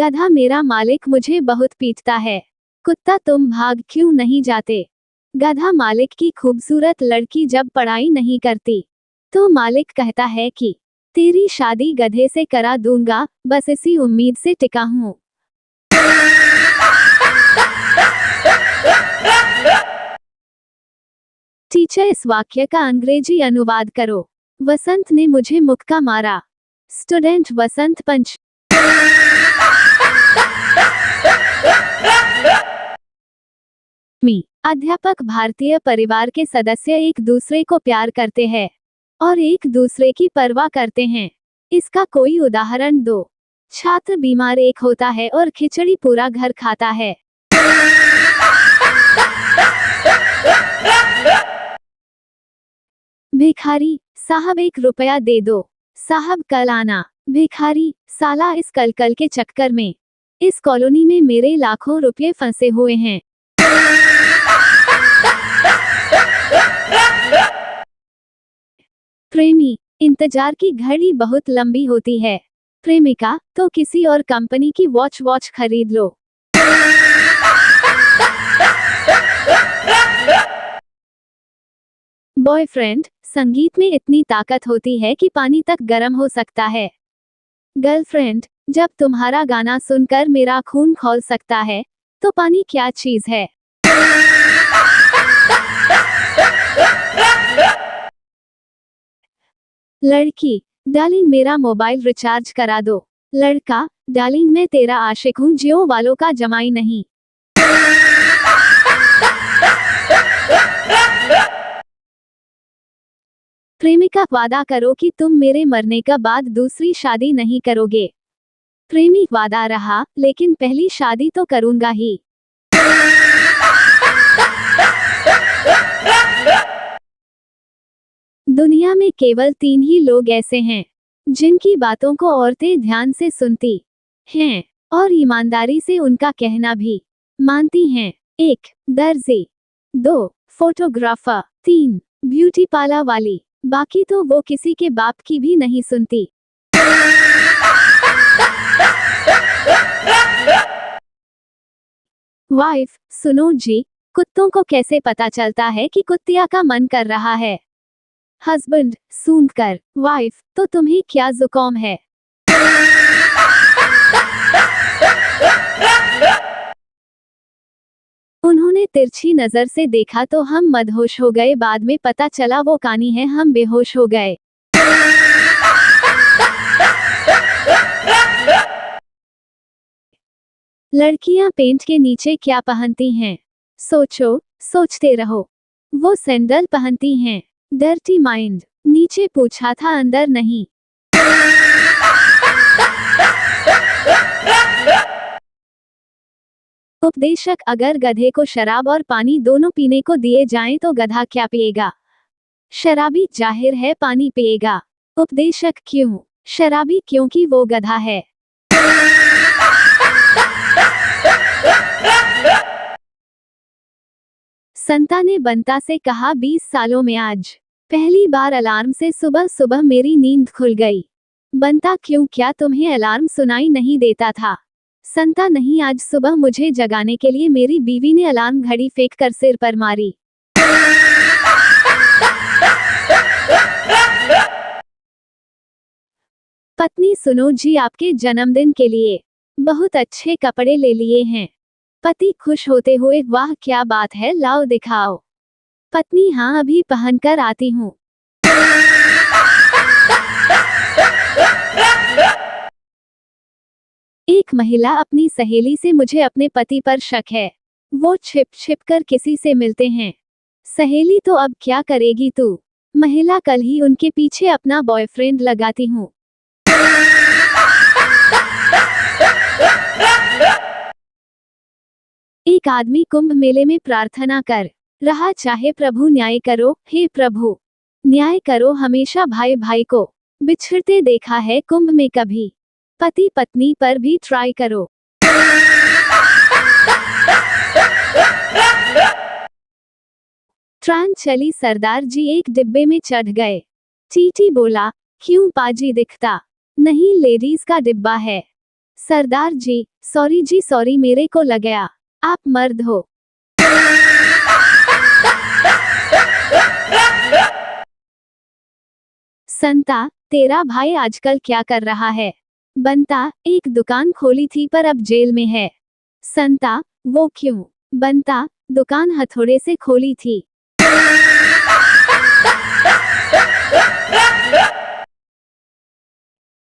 गधा, मेरा मालिक मुझे बहुत पीटता है। कुत्ता, तुम भाग क्यों नहीं जाते? गधा, मालिक की खूबसूरत लड़की जब पढ़ाई नहीं करती तो मालिक कहता है कि तेरी शादी गधे से करा दूंगा, बस इसी उम्मीद से टिका हूँ। टीचर, इस वाक्य का अंग्रेजी अनुवाद करो। वसंत ने मुझे मुक्का मारा। स्टूडेंट, वसंत पंच। अध्यापक, भारतीय परिवार के सदस्य एक दूसरे को प्यार करते हैं और एक दूसरे की परवाह करते हैं। इसका कोई उदाहरण दो। छात्र, बीमार एक होता है और खिचड़ी पूरा घर खाता है। भिखारी, साहब 1 रुपया दे दो। साहब, कल आना। भिखारी, साला, इस कल के चक्कर में इस कॉलोनी में मेरे लाखों रुपये फंसे हुए हैं। प्रेमी, इंतजार की घड़ी बहुत लंबी होती है। प्रेमिका, तो किसी और कंपनी की वॉच खरीद लो। बॉयफ्रेंड, संगीत में इतनी ताकत होती है कि पानी तक गर्म हो सकता है। गर्लफ्रेंड, जब तुम्हारा गाना सुनकर मेरा खून खौल सकता है तो पानी क्या चीज है? लड़की, डार्लिंग, मेरा मोबाइल रिचार्ज करा दो। लड़का, डार्लिंग, मैं तेरा आशिक हूँ, जियो वालों का जमाई नहीं। प्रेमिका, वादा करो कि तुम मेरे मरने के बाद दूसरी शादी नहीं करोगे। प्रेमी, वादा रहा, लेकिन पहली शादी तो करूंगा ही। दुनिया में केवल 3 ही लोग ऐसे हैं जिनकी बातों को औरतें ध्यान से सुनती हैं और ईमानदारी से उनका कहना भी मानती हैं। 1 दर्जी, 2 फोटोग्राफर, 3 ब्यूटी पार्लर वाली। बाकी तो वो किसी के बाप की भी नहीं सुनती। वाइफ, सुनो जी, कुत्तों को कैसे पता चलता है कि कुत्तिया का मन कर रहा है? हस्बैंड, सूंघकर। वाइफ, तो तुम्हें क्या जुकाम है? उन्होंने तिरछी नजर से देखा तो हम मदहोश हो गए, बाद में पता चला वो कानी है, हम बेहोश हो गए। लड़कियां पेंट के नीचे क्या पहनती हैं? सोचो, सोचते रहो। वो सैंडल पहनती हैं। डर्टी माइंड, नीचे पूछा था, अंदर नहीं। उपदेशक, अगर गधे को शराब और पानी दोनों पीने को दिए जाएं तो गधा क्या पिएगा? शराबी, जाहिर है पानी पिएगा। उपदेशक, क्यों? शराबी, क्योंकि वो गधा है। संता ने बंता से कहा, 20 सालों में आज पहली बार अलार्म से सुबह सुबह मेरी नींद खुल गई। बंता, क्यों, क्या तुम्हें अलार्म सुनाई नहीं देता था? संता, नहीं, आज सुबह मुझे जगाने के लिए मेरी बीवी ने अलार्म घड़ी फेंक कर सिर पर मारी। पत्नी, सुनो जी, आपके जन्मदिन के लिए बहुत अच्छे कपड़े ले लिए हैं। पति खुश होते हुए, वाह क्या बात है, लाओ दिखाओ। पत्नी, हाँ, अभी पहनकर आती हूँ। एक महिला अपनी सहेली से, मुझे अपने पति पर शक है, वो छिप छिप कर किसी से मिलते हैं। सहेली, तो अब क्या करेगी तू? महिला, कल ही उनके पीछे अपना बॉयफ्रेंड लगाती हूँ। एक आदमी कुंभ मेले में प्रार्थना कर रहा, चाहे प्रभु न्याय करो, हे प्रभु न्याय करो हमेशा, भाई भाई को बिछड़ते देखा है कुंभ में कभी, पति पत्नी पर भी ट्राई करो। ट्रेन चली, सरदार जी एक डिब्बे में चढ़ गए। टीटी बोला, क्यों पाजी दिखता नहीं, लेडीज का डिब्बा है। सरदार जी सॉरी मेरे को लग गया आप मर्द हो। संता तेरा भाई आजकल क्या कर रहा है? बंता एक दुकान खोली थी पर अब जेल में है। संता वो क्यों? बंता दुकान हथौड़े से खोली थी।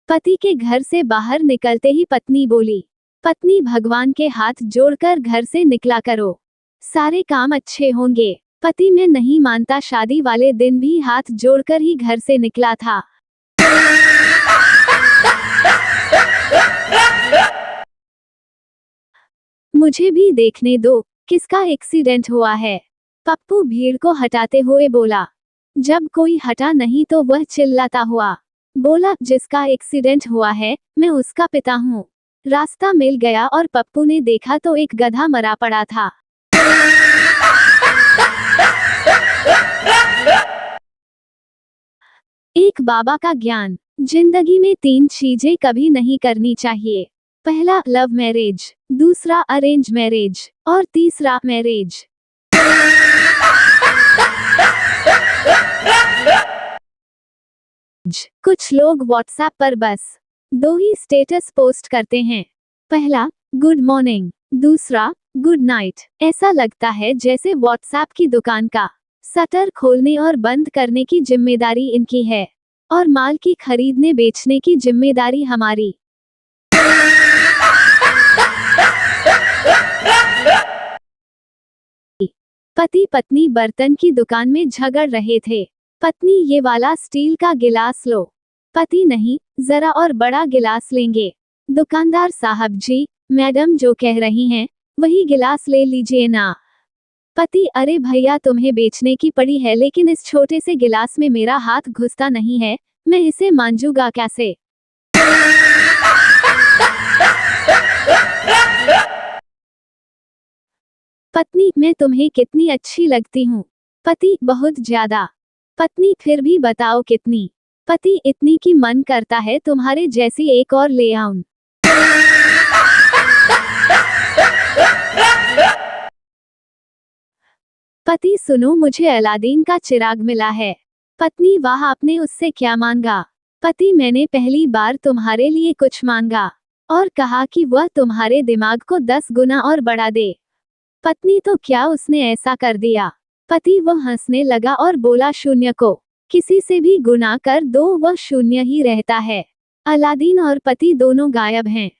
पति के घर से बाहर निकलते ही पत्नी बोली, पत्नी भगवान के हाथ जोड़कर घर से निकला करो, सारे काम अच्छे होंगे। पति मैं नहीं मानता, शादी वाले दिन भी हाथ जोड़कर ही घर से निकला था। मुझे भी देखने दो किसका एक्सीडेंट हुआ है। पप्पू भीड़ को हटाते हुए बोला। जब कोई हटा नहीं तो वह चिल्लाता हुआ बोला, जिसका एक्सीडेंट हुआ है मैं उसका पिता हूँ। रास्ता मिल गया और पप्पू ने देखा तो एक गधा मरा पड़ा था। एक बाबा का ज्ञान। जिंदगी में 3 चीजें कभी नहीं करनी चाहिए। पहला लव मैरिज, दूसरा अरेंज मैरिज और तीसरा मैरिज। कुछ लोग व्हाट्सएप पर बस 2 ही स्टेटस पोस्ट करते हैं। पहला गुड मॉर्निंग, दूसरा गुड नाइट। ऐसा लगता है जैसे व्हाट्सएप की दुकान का शटर खोलने और बंद करने की जिम्मेदारी इनकी है और माल की खरीदने बेचने की जिम्मेदारी हमारी। पति पत्नी बर्तन की दुकान में झगड़ रहे थे। पत्नी ये वाला स्टील का गिलास लो। पति नहीं, जरा और बड़ा गिलास लेंगे। दुकानदार साहब जी मैडम जो कह रही हैं वही गिलास ले लीजिए ना। पति अरे भैया तुम्हें बेचने की पड़ी है, लेकिन इस छोटे से गिलास में मेरा हाथ घुसता नहीं है, मैं इसे मांजूंगा कैसे? पत्नी मैं तुम्हें कितनी अच्छी लगती हूँ। पति बहुत ज्यादा। पत्नी फिर भी बताओ कितनी? पति इतनी की मन करता है तुम्हारे जैसी एक और ले आऊं। पति सुनो मुझे अलादीन का चिराग मिला है। पत्नी वाह आपने उससे क्या मांगा? पति मैंने पहली बार तुम्हारे लिए कुछ मांगा और कहा कि वह तुम्हारे दिमाग को 10 गुना और बढ़ा दे। पत्नी तो क्या उसने ऐसा कर दिया? पति वह हंसने लगा और बोला शून्य को किसी से भी गुना कर दो वह शून्य ही रहता है। अलादीन और पति दोनों गायब हैं।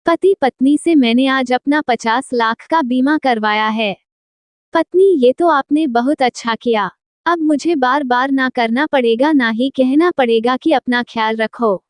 पति पत्नी से मैंने आज अपना 50 लाख का बीमा करवाया है। पत्नी ये तो आपने बहुत अच्छा किया, अब मुझे बार बार ना करना पड़ेगा, ना ही कहना पड़ेगा कि अपना ख्याल रखो।